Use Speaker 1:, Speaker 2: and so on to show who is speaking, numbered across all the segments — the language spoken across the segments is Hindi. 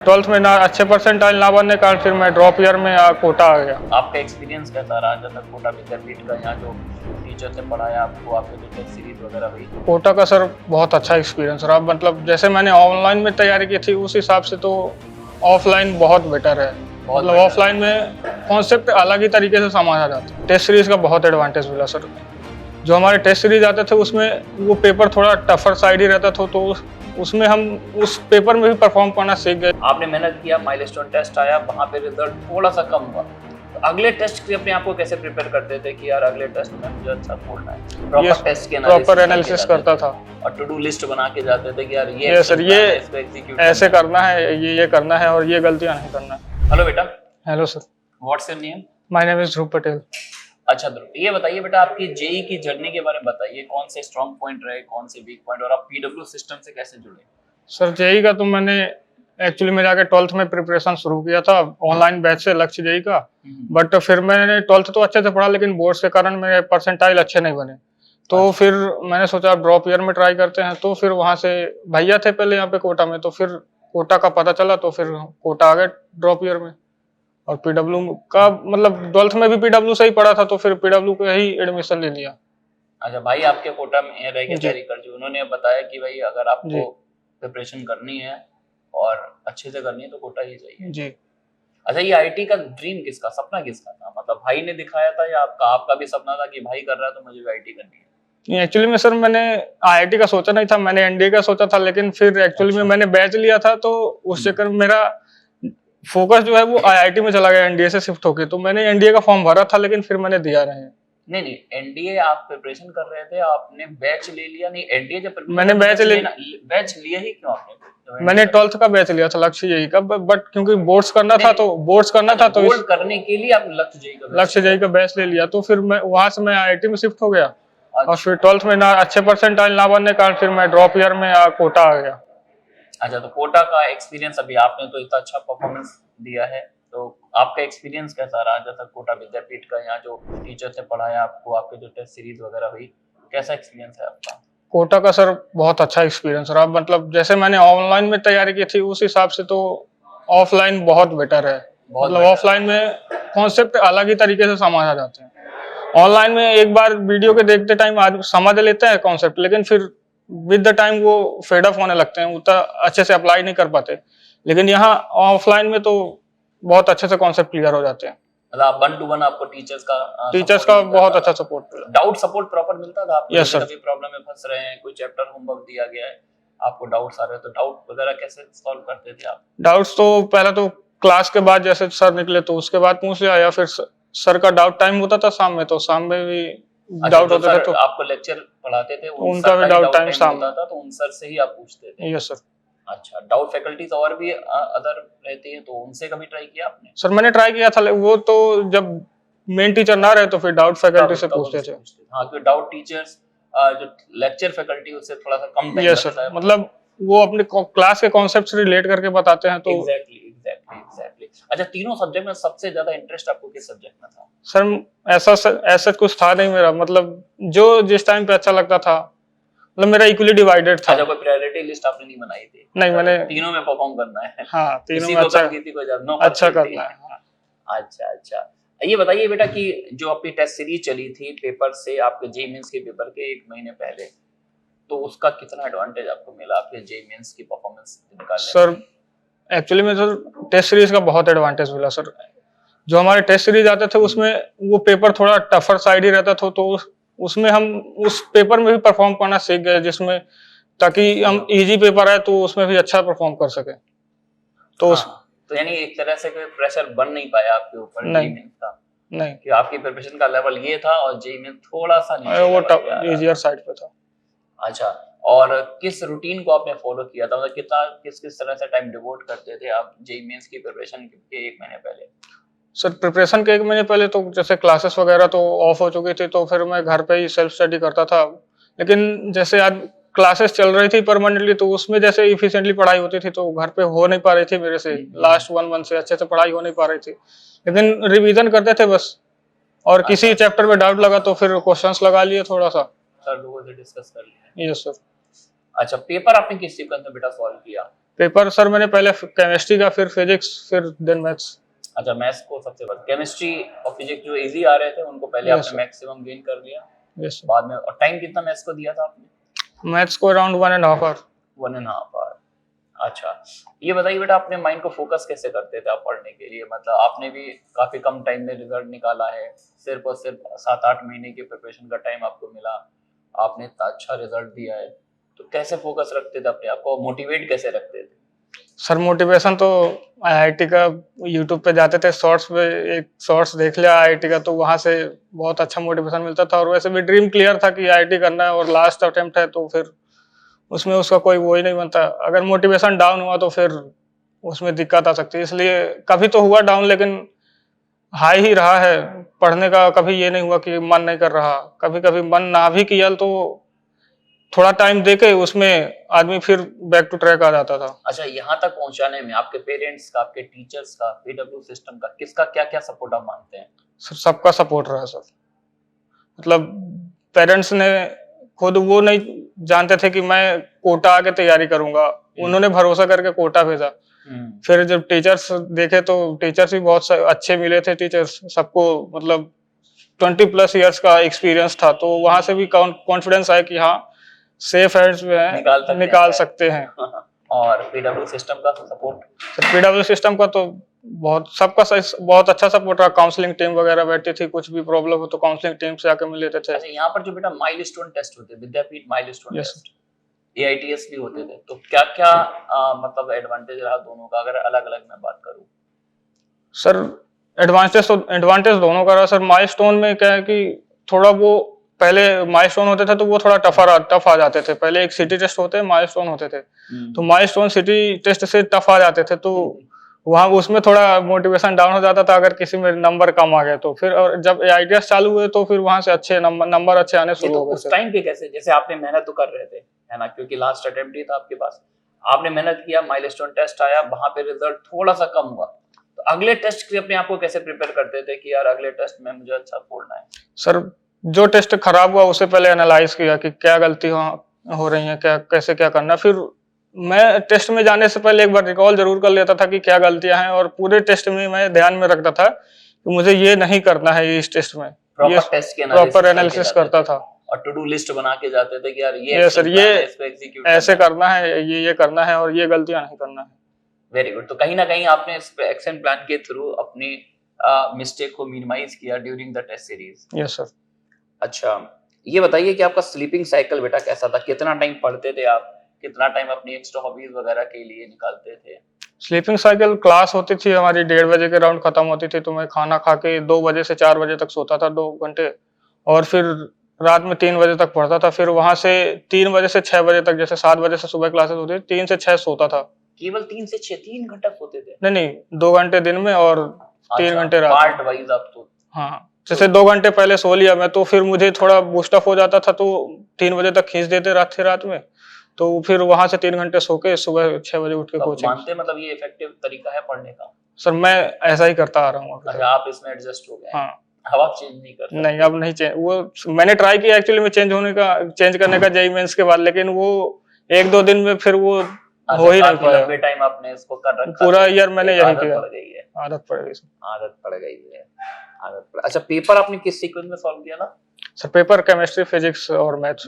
Speaker 1: 12th में ना अच्छे परसेंटाइल ना बनने के कारण फिर मैं ड्रॉप ईयर में कोटा आ गया।
Speaker 2: आपका एक्सपीरियंस कैसा रहा जब तक कोटा विद्यापीठ का, यहाँ जो टीचर ने पढ़ाया आपको, आपके जो टेस्ट सीरीज वगैरह हुई?
Speaker 1: कोटा का सर बहुत अच्छा एक्सपीरियंस रहा। मतलब जैसे मैंने ऑनलाइन में तैयारी की थी उस हिसाब से तो ऑफलाइन बहुत बेटर है। मतलब ऑफलाइन में कॉन्सेप्ट अलग ही तरीके से समझा जाता है। टेस्ट सीरीज का बहुत एडवांटेज मिला सर। जो हमारे टेस्ट सीरीज आते थे उसमें वो पेपर थोड़ा टफर साइड ही रहता था, तो उसमें हम उस पेपर में भी परफॉर्म करना सीख गए।
Speaker 2: आपने मेहनत किया, माइलस्टोन टेस्ट आया, वहाँ पे रिजल्ट थोड़ा सा कम हुआ, तो अगले टेस्ट के अपने आप को कैसे प्रिपेयर करते थे कि यार अगले टेस्ट में मुझे अच्छा खोलना है? प्रॉपर टेस्ट के
Speaker 1: प्रॉपर एनालिसिस करता था
Speaker 2: और टू डू लिस्ट बना के जाते थे कि यार
Speaker 1: ये सर ये ऐसे करना है, ये करना है और ये गलतियां नहीं करना है।
Speaker 2: हेलो बेटा।
Speaker 1: Hello sir.
Speaker 2: What's your name?
Speaker 1: My name is Dhruv Patel.
Speaker 2: अच्छा ध्रुव, ये बताइए बेटा, आपकी जेई की जर्नी के बारे में बताइए। कौन से स्ट्रॉन्ग पॉइंट रहे, कौन से वीक पॉइंट, और आप पीडब्ल्यू सिस्टम से कैसे जुड़े?
Speaker 1: सर जेई का तो मैंने एक्चुअली में जाके 12th में प्रिपरेशन शुरू किया था ऑनलाइन बैच से, लक्ष्य जेई का। बट फिर मैंने 12th तो अच्छे से पढ़ा, लेकिन बोर्ड्स के कारण मेरे परसेंटाइल अच्छे नहीं बने। तो फिर मैंने सोचा ड्रॉप ईयर में ट्राई करते हैं। तो फिर वहाँ से भैया थे पहले यहाँ पे कोटा में, तो फिर कोटा का पता चला तो फिर कोटा आ गए ड्रॉप ईयर में। और पीडब्ल्यू का मतलब 12th में भी पीडब्ल्यू से ही पढ़ा था, तो फिर पीडब्ल्यू का ही एडमिशन ले लिया।
Speaker 2: अच्छा, भाई आपके कोटा में रह के तैयारी कर दी, उन्होंने बताया कि भाई अगर आपको प्रिपरेशन करनी है और अच्छे से करनी है तो कोटा ही चाहिए जी। अच्छा, ये आईटी का ड्रीम किसका, सपना किसका था? मतलब भाई ने दिखाया था या आपका भी सपना था कि भाई कर रहा है तो मुझे भी आईटी करनी है?
Speaker 1: एक्चुअली में सर मैंने आईआईटी का सोचा नहीं था, मैंने एनडीए का सोचा था। लेकिन फिर एक्चुअली में मैंने बैच लिया था, तो उस चक्कर में मेरा फोकस जो है वो आईआईटी में चला गया एनडीए से शिफ्ट होके। तो मैंने एनडीए का फॉर्म भरा था, लेकिन फिर मैंने दिया
Speaker 2: नहीं, एनडीए आप प्रिपरेशन कर रहे थे, आपने बैच ले लिया? नहीं, एनडीए जब
Speaker 1: मैंने बैच
Speaker 2: लिया ही क्यों आपने?
Speaker 1: मैंने 12th का बैच लिया था लक्ष्य जेई का, बट क्योंकि बोर्ड्स करना था तो
Speaker 2: बोर्ड करने के लिए आप
Speaker 1: लक्ष्य जेई का बैच ले लिया। तो फिर मैं वहां से मैं आईआईटी में शिफ्ट हो गया। और फिर 12th में ना अच्छे परसेंटाइल ना बनने के कारण फिर मैं ड्रॉप ईयर में कोटा आ गया।
Speaker 2: अच्छा, तो कोटा का एक्सपीरियंस, अभी आपने तो इतना अच्छा परफॉर्मेंस दिया है, तो आपका एक्सपीरियंस कैसा रहा जब तक कोटा विद्यापीठ का, यहाँ जो टीचर ने पढ़ाया आपको, आपके जो टेस्ट सीरीज वगैरह हुई, कैसा एक्सपीरियंस है आपका?
Speaker 1: कोटा का सर बहुत अच्छा एक्सपीरियंस रहा। मतलब जैसे मैंने ऑनलाइन में तैयारी की थी उस हिसाब से तो ऑफलाइन बहुत बेटर है। मतलब ऑफलाइन में कॉन्सेप्ट अलग ही तरीके से समझा जाते हैं। ऑनलाइन में एक बार वीडियो के देखते टाइम आदमी समझ लेते हैं कॉन्सेप्ट, लेकिन फिर विद द टाइम वो फेड ऑफ होने लगते हैं, उतना अच्छे से अप्लाई नहीं कर पाते। लेकिन यहाँ ऑफलाइन में तो बहुत अच्छे से कॉन्सेप्ट क्लियर हो जाते हैं।
Speaker 2: मतलब 1-to-1 आपको टीचर्स का
Speaker 1: बहुत अच्छा सपोर्ट मिला।
Speaker 2: डाउट सपोर्ट प्रॉपर मिलता था आपको?
Speaker 1: Yes sir.
Speaker 2: कभी प्रॉब्लम में फंस रहे हैं, कोई चैप्टर होमवर्क दिया गया है, आपको डाउट्स आ रहे हैं, तो डाउट वगैरह कैसे सॉल्व करते थे आप?
Speaker 1: डाउट्स तो पहले तो क्लास के बाद जैसे सर निकले तो उसके बाद पूछ लिया, या फिर सर का डाउट टाइम होता था शाम में, तो शाम में भी डाउट होते थे। तो
Speaker 2: आपको लेक्चर पढ़ाते थे,
Speaker 1: उनका भी डाउट टाइम शाम
Speaker 2: होता था, तो उन सर से ही आप पूछते थे?
Speaker 1: Yes sir.
Speaker 2: अच्छा, डाउट फैकल्टीज और भी अदर रहती है, तो उनसे कभी ट्राई किया आपने?
Speaker 1: सर मैंने ट्राई किया था, वो तो जब मेन टीचर ना रहे तो फिर डाउट फैकल्टी से पूछते थे।
Speaker 2: हाँ, क्योंकि डाउट टीचर्स जो लेक्चर फैकल्टी उससे थोड़ा सा कम टाइम
Speaker 1: लगता है। मतलब वो अपने क्लास के कॉन्सेप्ट से रिलेट करके बताते हैं तो
Speaker 2: एग्जैक्टली। अच्छा, तीनों सब्जेक्ट में सबसे ज्यादा इंटरेस्ट आपको किस सब्जेक्ट में था?
Speaker 1: सर ऐसा कुछ था नहीं मेरा, मतलब जो जिस टाइम पे अच्छा लगता था, मतलब मेरा इक्वली डिवाइडेड था।
Speaker 2: अच्छा, कोई प्रायोरिटी लिस्ट आपने नहीं बनाई थी?
Speaker 1: नहीं, मैंने
Speaker 2: तीनों में परफॉर्म करना है।
Speaker 1: हाँ, तीनों में अच्छा करना है।
Speaker 2: अच्छा, ये बताइए बेटा कि जो आपकी टेस्ट सीरीज चली थी पेपर से, आपके जेईई मेंस के पेपर के 1 महीने पहले, तो उसका कितना एडवांटेज आपको मिला आपके जेईई मेंस की परफॉर्मेंस निकालने?
Speaker 1: सर एक्चुअली में सर टेस्ट सीरीज का बहुत एडवांटेज मिला सर। जो हमारे टेस्ट सीरीज आते थे उसमें वो पेपर थोड़ा टफर साइड ही रहता था, तो उसमें हम उस पेपर में भी परफॉर्म करना सीख गए, जिसमें ताकि हम इजी पेपर आए तो उसमें भी अच्छा परफॉर्म कर सके। तो
Speaker 2: तो यानी एक तरह से कोई प्रेशर बन नहीं पाया आपके ऊपर जेईई मेंस का? नहीं, कि आपकी प्रिपरेशन का लेवल ये था और जेईई में थोड़ा सा नीचे,
Speaker 1: वो इजियर साइड पे था।
Speaker 2: अच्छा, और किस रूटीन को आपने फॉलो किया था? मतलब किस तरह से टाइम डिवोट करते थे आप जेईई मेंस की प्रिपरेशन के 1 महीने पहले?
Speaker 1: सर प्रिपरेशन के 1 महीने पहले तो जैसे क्लासेस वगैरह तो ऑफ हो चुकी थी, तो फिर मैं घर पे ही सेल्फ स्टडी करता था। लेकिन जैसे आज क्लासेस चल रही थी परमानेंटली, तो उसमें जैसे इफिशिएंटली पढ़ाई होती थी, तो घर पे हो नहीं पा रही थी मेरे से। लास्ट 1 मंथ से अच्छे से पढ़ाई हो नहीं पा रही थी, लेकिन रिवीजन करते थे बस। और किसी चैप्टर में डाउट लगा तो फिर क्वेश्चंस लगा लिए थोड़ा सा,
Speaker 2: सर लोगों से डिस्कस कर लिया।
Speaker 1: Yes sir.
Speaker 2: अच्छा, पेपर आपने किस चीज का बेटा सॉल्व किया?
Speaker 1: पेपर सर मैंने पहले केमिस्ट्री का, फिर फिजिक्स, फिर देन मैथ्स।
Speaker 2: अच्छा, मैथ्स को सबसे पहले, केमिस्ट्री और फिजिक्स जो इजी आ रहे थे उनको पहले
Speaker 1: यस
Speaker 2: आपने
Speaker 1: सर।
Speaker 2: मैक्सिमम गेन कर लिया,
Speaker 1: यस
Speaker 2: बाद में। और टाइम कितना मैथ्स को दिया था आपने?
Speaker 1: सर। मैथ्स को अराउंड 1.5 आवर।
Speaker 2: 1.5 आवर। अच्छा, ये बताइए बेटा, अपने माइंड को फोकस कैसे करते थे आप पढ़ने के लिए? मतलब आपने भी काफी कम टाइम में रिजल्ट निकाला है, सिर्फ और सिर्फ 7-8 महीने के प्रिपरेशन का टाइम आपको मिला, आपने इतना अच्छा रिजल्ट दिया है, तो कैसे फोकस रखते थे अपने आप को, मोटिवेट कैसे रखते थे?
Speaker 1: सर मोटिवेशन तो आईआईटी का, यूट्यूब पे जाते थे, शॉर्ट्स पे एक शॉर्ट्स देख लिया आईआईटी का, तो वहां से बहुत अच्छा मोटिवेशन मिलता था। और वैसे भी ड्रीम क्लियर था कि आईआईटी करना है और लास्ट अटेम्प्ट है, तो फिर उसमें उसका कोई वो ही नहीं बनता। अगर मोटिवेशन डाउन हुआ तो फिर उसमें दिक्कत आ सकती है, इसलिए कभी तो हुआ डाउन, लेकिन हाई ही रहा है पढ़ने का। कभी ये नहीं हुआ कि मन नहीं कर रहा, कभी कभी मन ना भी किया तो थोड़ा टाइम देके उसमें आदमी फिर बैक टू ट्रैक आ जाता था।
Speaker 2: अच्छा, यहाँ तक पहुंचाने में आपके पेरेंट्स का, आपके टीचर्स का, पीडब्ल्यू सिस्टम का, किसका क्या क्या सपोर्ट आप मानते हैं?
Speaker 1: सबका सपोर्ट रहा सर। मतलब पेरेंट्स ने खुद वो नहीं जानते थे कि मैं कोटा आके तैयारी करूंगा, उन्होंने भरोसा करके कोटा भेजा। फिर जब टीचर्स देखे तो टीचर्स भी बहुत अच्छे मिले थे। टीचर्स सबको मतलब 20+ ईयर्स का एक्सपीरियंस था, तो वहां से भी कॉन्फिडेंस आया कि हाँ सेफ हैंड्स में है, निकाल सकते हैं।
Speaker 2: और पीडब्ल्यू सिस्टम का सपोर्ट?
Speaker 1: पीडब्ल्यू सिस्टम का तो बहुत सबका बहुत अच्छा सपोर्ट रहा। काउंसलिंग टीम वगैरह बैठी थी, कुछ भी प्रॉब्लम हो तो काउंसलिंग टीम से आके मिल लेते थे।
Speaker 2: अच्छा, यहाँ पर जो बेटा माइलस्टोन टेस्ट होते हैं, विद्यापीठ माइलस्टोन
Speaker 1: यस
Speaker 2: टेस्ट, एआईटीएस भी होते थे, तो क्या क्या मतलब एडवांटेज रहा दोनों का, अगर अलग अलग मैं बात करूं?
Speaker 1: सर एडवांटेज दोनों का रहा सर। माइलस्टोन में क्या है कि थोड़ा वो पहले माइलस्टोन होते थे तो वो थोड़ा टफ आ जाते थे। पहले एक सिटी टेस्ट होते हैं, माइलस्टोन होते थे, तो माइलस्टोन सिटी टेस्ट से टफ आ जाते थे, तो वहाँ उसमें थोड़ा मोटिवेशन डाउन हो जाता था अगर किसी में नंबर कम आ गए तो। फिर और जब आईटीएस चालू हुए तो फिर वहां से अच्छे नंबर अच्छे आने शुरू हो गए।
Speaker 2: उस टाइम पे कैसे, जैसे आपने मेहनत तो कर रहे थे है ना, क्योंकि लास्ट अटेम्प्ट ही था आपके पास, आपने मेहनत किया, माइलस्टोन टेस्ट आया, वहां पे रिजल्ट थोड़ा सा कम हुआ, तो अगले टेस्ट के लिए अपने आप को कैसे प्रिपेयर करते थे कि यार अगले टेस्ट में मुझे अच्छा छोड़ना है?
Speaker 1: सर जो टेस्ट खराब हुआ उसे पहले एनालाइज किया कि क्या गलती हो रही है, क्या कैसे क्या करना। फिर मैं टेस्ट में जाने से पहले एक बार रिकॉल जरूर कर लेता था कि क्या गलतियां हैं, और पूरे टेस्ट में मैं ध्यान में रखता था कि मुझे ये नहीं करना है इस टेस्ट में। प्रॉपर एनालिसिस करता था
Speaker 2: और टू डू लिस्ट बना के जाते थे कि यार
Speaker 1: ये सर ये
Speaker 2: इसको एग्जीक्यूट
Speaker 1: ऐसे करना है, ये करना है, और ये गलतियां नहीं करना है।
Speaker 2: Very good. तो कहीं ना कहीं आपने इस एक्शन प्लान के थ्रू अपनी मिस्टेक को मिनिमाइज किया during the test series.
Speaker 1: Yes sir.
Speaker 2: अच्छा, ये बताइए कि आपका स्लीपिंग साइकिल बेटा कैसा था? कितना टाइम पढ़ते थे आप? कितना टाइम अपनी एक्स्ट्रा हॉबीज वगैरह के लिए निकालते थे?
Speaker 1: स्लीपिंग साइकिल, क्लास होती थी हमारी 1:30 बजे के राउंड खत्म होती थी, तो मैं खाना खा के 2 बजे से 4 बजे तक सोता था 2 घंटे, और फिर रात में 3 बजे तक पढ़ता था। फिर वहां से 3 बजे से 6 बजे तक, जैसे 7 बजे से सुबह क्लासेस होती थी, 3 से 6 सोता था।
Speaker 2: केवल 3 से 6, 3 घंटा सोते थे?
Speaker 1: नहीं, 2 घंटे दिन में और 3 घंटे रात में।
Speaker 2: पार्ट वाइज आप तो
Speaker 1: हाँ, जैसे 2 घंटे पहले सो लिया मैं, तो फिर मुझे थोड़ा बूस्टअप हो जाता था, तो 3 बजे तक खींच देते रात में, तो फिर वहां से 3 घंटे सो के सुबह 6 बजे उठ के कोचिंग।
Speaker 2: मानते मतलब ये इफेक्टिव तरीका है पढ़ने का?
Speaker 1: सर मैं ऐसा ही करता आ रहा हूँ।
Speaker 2: अच्छा, आप इसमें एडजस्ट हो गए?
Speaker 1: हाँ।
Speaker 2: अब आप चेंज नहीं करते?
Speaker 1: नहीं, अब नहीं चेंज। वो मैंने ट्राई किया एक्चुअली में चेंज करने का जेईई मेंस के बाद, लेकिन वो 1-2 दिन में फिर वो हो ही नहीं पाया।
Speaker 2: लंबे टाइम आपने इसको कर रखा,
Speaker 1: पूरा ईयर मैंने यही किया।
Speaker 2: आदत पड़ गई है।
Speaker 1: आदत पड़ गई।
Speaker 2: आदत पड़ गई है। अच्छा, पेपर आपने किस सीक्वेंस में सॉल्व किया था?
Speaker 1: सर पेपर केमिस्ट्री, फिजिक्स और मैथ्स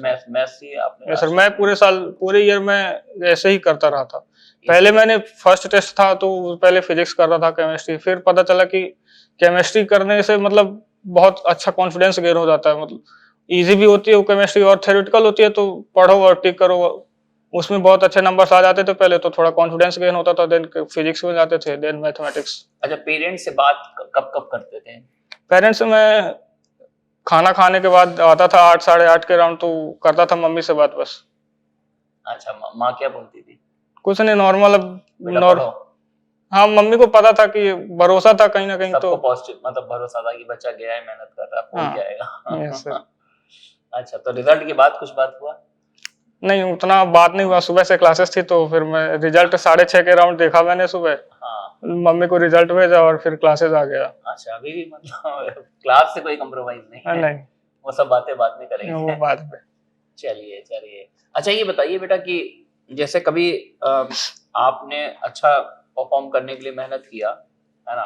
Speaker 2: ही आपने?
Speaker 1: सर मैं पूरे ईयर में ऐसे ही करता रहा था। पहले मैंने फर्स्ट टेस्ट था तो पहले फिजिक्स कर रहा था, केमिस्ट्री, फिर पता चला कि केमिस्ट्री करने से मतलब बहुत अच्छा कॉन्फिडेंस गेन हो जाता है। मतलब इजी भी होती है वो केमिस्ट्री, और थ्योरेटिकल होती है, तो पढ़ो और टिक करो, उसमें बहुत अच्छे नंबर्स आ जाते थे। पहले तो थोड़ा कॉन्फिडेंस गेन होता था, देन फिजिक्स में जाते थे, देन मैथमेटिक्स।
Speaker 2: अच्छा, पेरेंट्स से बात कब कब करते थे?
Speaker 1: पेरेंट्स से मैं खाना खाने के बाद आता था 8 साढ़े 8 के राउंड, तो करता था मम्मी से बात बस।
Speaker 2: अच्छा, माँ क्या बोलती थी?
Speaker 1: कुछ नहीं, नॉर्मल। अब हाँ, मम्मी को पता था कि भरोसा था कहीं ना कहीं, तो
Speaker 2: पॉजिटिव मतलब भरोसा था कि बच्चा गया है, मेहनत कर रहा है, हो जाएगा।
Speaker 1: Yes sir.
Speaker 2: अच्छा, तो रिजल्ट के बाद कुछ बात हुआ?
Speaker 1: नहीं, उतना बात नहीं हुआ। सुबह से क्लासेस थी, तो फिर मैं रिजल्ट 6:30 के राउंड देखा मैंने सुबह।
Speaker 2: हाँ।
Speaker 1: मम्मी को रिजल्ट भेजा और फिर क्लासेस आ गया।
Speaker 2: अच्छा, अभी भी मतलब क्लास से कोई कॉम्प्रोमाइज नहीं है?
Speaker 1: नहीं,
Speaker 2: वो सब बातें बाद में करेंगे,
Speaker 1: वो बाद में।
Speaker 2: चलिए। अच्छा, ये बताइए बेटा कि जैसे कभी आपने अच्छा परफॉर्म करने के लिए मेहनत किया, है ना,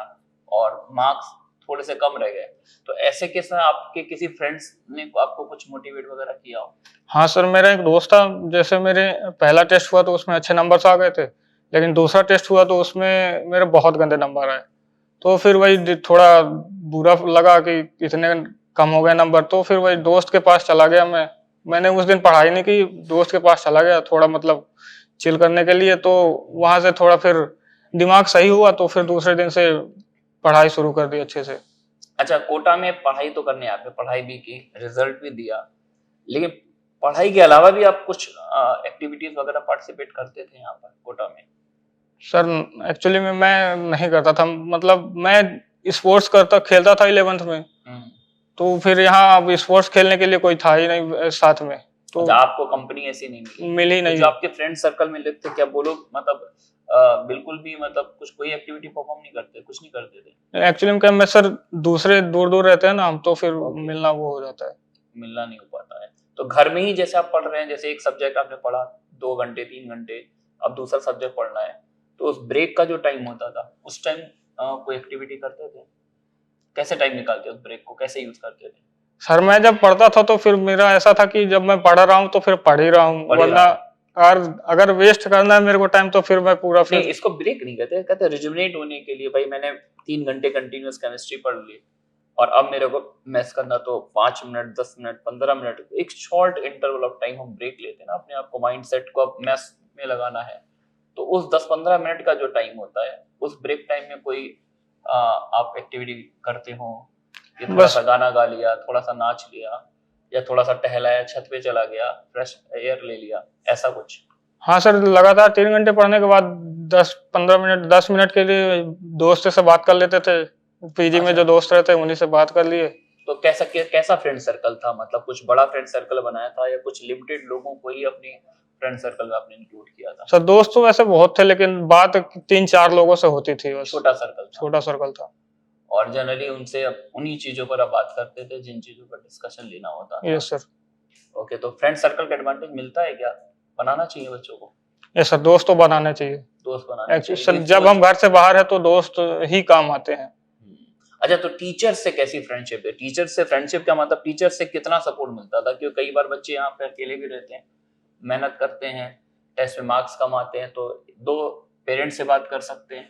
Speaker 2: और मार्क्स थोड़े से कम रह गए, तो ऐसे केस में आपके किसी फ्रेंड्स ने आपको कुछ मोटिवेट वगैरह किया हो?
Speaker 1: हाँ सर, मेरा एक दोस्त था, जैसे मेरे पहला टेस्ट हुआ तो उसमें अच्छे नंबर्स आ गए थे, लेकिन दूसरा टेस्ट हुआ तो उसमें मेरे बहुत गंदे नंबर आए। तो फिर वही थोड़ा बुरा लगा कि इतने कम हो गए नंबर, तो फिर वही दोस्त के पास चला गया मैं। मैंने उस दिन पढ़ाई नहीं की, दोस्त के पास चला गया थोड़ा मतलब चिल करने के लिए, तो वहाँ से थोड़ा फिर दिमाग सही हुआ, तो फिर दूसरे दिन से पढ़ाई शुरू कर दी अच्छे से।
Speaker 2: अच्छा, कोटा में पढ़ाई तो करने आपने पढ़ाई भी की, रिजल्ट भी दिया, लेकिन पढ़ाई के अलावा भी आप कुछ एक्टिविटीज वगैरह पार्टिसिपेट करते थे यहाँ पर कोटा में?
Speaker 1: सर एक्चुअली में मैं नहीं करता था, मतलब मैं स्पोर्ट्स खेलता था 11th में, तो फिर यहाँ अब स्पोर्ट्स खेलने के लिए कोई था ही नहीं साथ में, तो
Speaker 2: अच्छा, आपको कंपनी ऐसी नहीं मिली?
Speaker 1: मिली
Speaker 2: तो
Speaker 1: नहीं।
Speaker 2: जो आपके फ्रेंड सर्कल में लोग थे, क्या वो लोग मतलब बिल्कुल भी मतलब कुछ कोई एक्टिविटी परफॉर्म नहीं करते, कुछ नहीं करते थे?
Speaker 1: एक्चुअली में क्या, मैं सर दूसरे दूर दूर रहते हैं ना हम, तो फिर
Speaker 2: Okay.
Speaker 1: मिलना वो हो जाता है।
Speaker 2: मिलना नहीं हो पाता है, तो घर में ही जैसे आप पढ़ रहे हैं, जैसे एक सब्जेक्ट आपने पढ़ा 2 घंटे 3 घंटे, अब दूसरा सब्जेक्ट पढ़ना है, तो उस ब्रेक का जो टाइम होता था उस टाइम कोई एक्टिविटी करते थे? कैसे टाइम निकालते उस ब्रेक को, कैसे यूज करते थे?
Speaker 1: सर मैं जब पढ़ता था तो फिर मेरा ऐसा था कि जब मैं पढ़ रहा हूँ तो फिर पढ़ ही रहा हूँ,
Speaker 2: पढ़ ही
Speaker 1: वरना
Speaker 2: रहा हूँ।
Speaker 1: और अगर वेस्ट करना है मेरे को टाइम तो फिर मैं पूरा
Speaker 2: नहीं,
Speaker 1: फिर
Speaker 2: इसको ब्रेक नहीं कहते, कहते रिजुमिनेट होने के लिए, भाई मैंने 3 घंटे कंटिन्यूअस केमिस्ट्री पढ़ ली और अब मेरे को मैथ्स करना, तो 5 मिनट 10 मिनट 15 मिनट एक शॉर्ट इंटरवल ऑफ टाइम हम ब्रेक लेते हैं ना, अपने आप को माइंड सेट को अब मैथ्स में लगाना है, तो उस 10-15 मिनट का जो टाइम होता है उस ब्रेक टाइम में कोई आप एक्टिविटी करते हो कि थोड़ा
Speaker 1: बस
Speaker 2: सा गाना गा लिया, थोड़ा सा नाच लिया, या थोड़ा सा टहलाया, छत पे चला गया, फ्रेश एयर ले लिया, ऐसा कुछ?
Speaker 1: हाँ सर, लगातार 3 घंटे पढ़ने के बाद 10-15 मिनट 10 मिनट के लिए दोस्त से बात कर लेते थे, पीजी में
Speaker 2: अच्छा,
Speaker 1: जो दोस्त रहते उन्हीं से बात कर लिए।
Speaker 2: तो कैसा फ्रेंड सर्कल था, मतलब कुछ बड़ा फ्रेंड सर्कल बनाया था या कुछ लिमिटेड लोगों को ही अपनी फ्रेंड सर्कल में आपने इंक्लूड किया था?
Speaker 1: सर दोस्त तो वैसे बहुत थे, लेकिन बात 3-4 लोगों से होती थी बस,
Speaker 2: छोटा सर्कल था,
Speaker 1: छोटा सर्कल था।
Speaker 2: और जनरली उनसे उन्हीं चीजों पर आप बात करते थे जिन चीजों पर डिस्कशन लेना होता था।
Speaker 1: Yes sir.
Speaker 2: ओके, तो फ्रेंड सर्कल का एडवांटेज मिलता है क्या? बनाना चाहिए बच्चों को,
Speaker 1: यस सर, दोस्त तो बनाने चाहिए।
Speaker 2: दोस्त बनाने
Speaker 1: एक्चुअली
Speaker 2: चाहिए,
Speaker 1: सर
Speaker 2: नहीं
Speaker 1: जब हम
Speaker 2: सोच।
Speaker 1: घर से बाहर है तो दोस्त ही काम आते हैं।
Speaker 2: अच्छा, तो टीचर से कैसी फ्रेंडशिप है? टीचर से फ्रेंडशिप का मतलब टीचर से कितना सपोर्ट मिलता था? क्योंकि कई बार बच्चे यहाँ पे अकेले भी रहते हैं, मेहनत करते हैं, टेस्ट में मार्क्स कम आते हैं, तो दो पेरेंट्स से बात कर सकते हैं,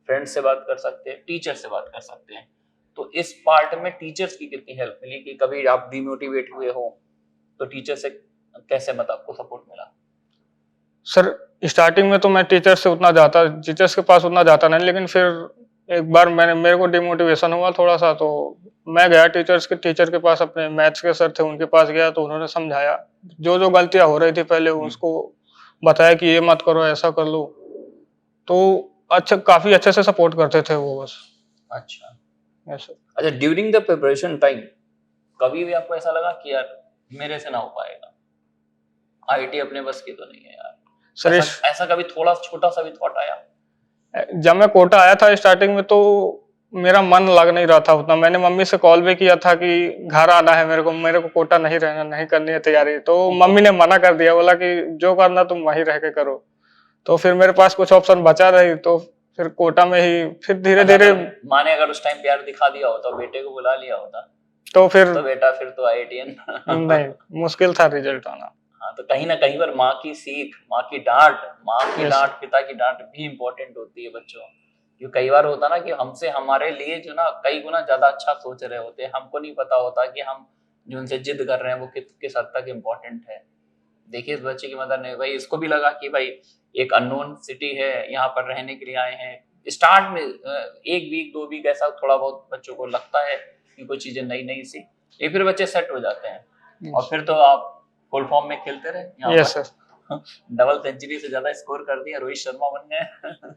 Speaker 2: फ्रेंड्स से बात कर सकते हैं, टीचर से बात कर सकते हैं, तो इस पार्ट में टीचर्स की कितनी हेल्प मिली कि कभी आप डिमोटिवेट हुए हो तो टीचर से कैसे मतलब आपको सपोर्ट मिला?
Speaker 1: सर स्टार्टिंग में तो मैं टीचर्स के पास उतना जाता नहीं, लेकिन फिर एक बार मेरे को डिमोटिवेशन हुआ थोड़ा सा, तो मैं गया टीचर के पास, अपने मैथ्स के सर थे उनके पास गया, तो उन्होंने समझाया, जो जो गलतियां हो रही थी पहले उसको बताया कि ये मत करो ऐसा कर लो, तो अच्छा काफी अच्छे से सपोर्ट करते थे वो बस।
Speaker 2: अच्छा,
Speaker 1: यस सर।
Speaker 2: अच्छा, ड्यूरिंग द प्रिपरेशन टाइम कभी भी आपको ऐसा लगा कि यार मेरे से ना हो पाएगा, आईटी अपने बस की तो नहीं है यार,
Speaker 1: सर
Speaker 2: ऐसा कभी थोड़ा छोटा सा भी थॉट आया?
Speaker 1: जब मैं कोटा आया था स्टार्टिंग में, तो मेरा मन लग नहीं रहा था उतना, मैंने मम्मी से कॉल भी किया था कि घर आना है मेरे को कोटा नहीं रहना, नहीं करनी है तैयारी, तो मम्मी ने मना कर दिया, बोला कि जो करना तुम वहीं रह के करो, तो फिर मेरे पास कुछ ऑप्शन बचा नहीं, तो फिर कोटा में ही फिर धीरे धीरे
Speaker 2: माँ ने अगर उस टाइम प्यार दिखा दिया होता, बेटे को बुला लिया होता,
Speaker 1: तो फिर
Speaker 2: तो बेटा फिर तो आईआईटीएन
Speaker 1: नहीं, मुश्किल था रिजल्ट आना।
Speaker 2: हाँ, तो कहीं ना कहीं पर माँ की सीख, माँ की डांट, पिता की डांट भी इम्पोर्टेंट होती है बच्चों। क्योंकि कई बार होता ना कि हमसे हमारे लिए जो ना कई गुना ज्यादा अच्छा सोच रहे होते हैं, हमको नहीं पता होता कि हम जो उनसे जिद कर रहे हैं वो किस हद तक इम्पोर्टेंट है। देखिए इस बच्चे की मदर ने, भाई इसको भी लगा कि भाई एक अननोन सिटी है, यहाँ पर रहने के लिए आए हैं, स्टार्ट में 1 वीक 2 वीक ऐसा थोड़ा बहुत बच्चों को लगता है कि कोई चीजें नई नई सी, ये फिर बच्चे सेट हो जाते हैं और फिर तो आप फुल फॉर्म में खेलते रहे यहाँ
Speaker 1: यस
Speaker 2: पर।
Speaker 1: सर।
Speaker 2: डबल सेंचुरी से ज्यादा स्कोर कर दिया, रोहित शर्मा बन गए।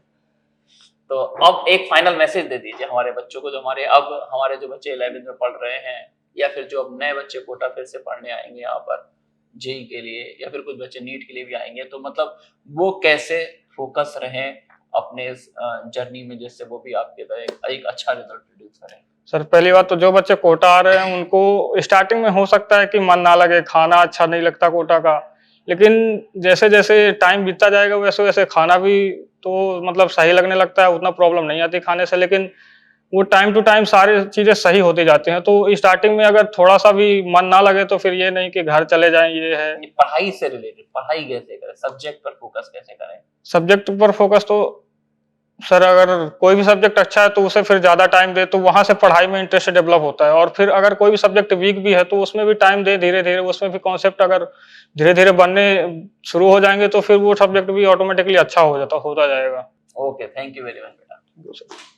Speaker 2: तो अब एक फाइनल मैसेज दे दीजिए हमारे बच्चों को, जो हमारे जो बच्चे 11th में पढ़ रहे हैं, या फिर जो अब नए बच्चे कोटा फिर से पढ़ने आएंगे यहाँ पर जेई के लिए, या फिर कुछ बच्चे नीट के लिए भी आएंगे, तो मतलब वो कैसे फोकस रहें अपने इस जर्नी में, जिससे वो भी आपके तरह एक अच्छा रिजल्ट प्रोड्यूस करें?
Speaker 1: सर पहली बात तो जो बच्चे कोटा आ रहे हैं उनको स्टार्टिंग में हो सकता है कि मन ना लगे, खाना अच्छा नहीं लगता कोटा का, लेकिन जैसे जैसे टाइम बीतता जाएगा वैसे वैसे खाना भी तो मतलब सही लगने लगता है, उतना प्रॉब्लम नहीं आती खाने से, लेकिन वो टाइम टू टाइम सारी चीज़ें सही होती जाती हैं। तो स्टार्टिंग में अगर थोड़ा-सा भी मन ना लगे तो फिर ये नहीं कि घर चले जाएँ, ये है।
Speaker 2: ये पढ़ाई से रिलेटेड पढ़ाई कैसे करें, सब्जेक्ट पर फोकस कैसे करें?
Speaker 1: सब्जेक्ट पर फोकस तो सर अगर कोई भी सब्जेक्ट अच्छा है तो उसे फिर ज़्यादा टाइम दें तो वहाँ से पढ़ाई में इंटरेस्ट डेवलप होता है, और फिर अगर कोई भी सब्जेक्ट वीक भी है तो उसमें भी टाइम दें धीरे-धीरे, उसमें भी कॉन्सेप्ट अगर धीरे-धीरे बनने शुरू हो जाएँगे तो फिर वो सब्जेक्ट भी ऑटोमैटिकली अच्छा हो जाता होता जाएगा।
Speaker 2: Okay, thank you very much बेटा।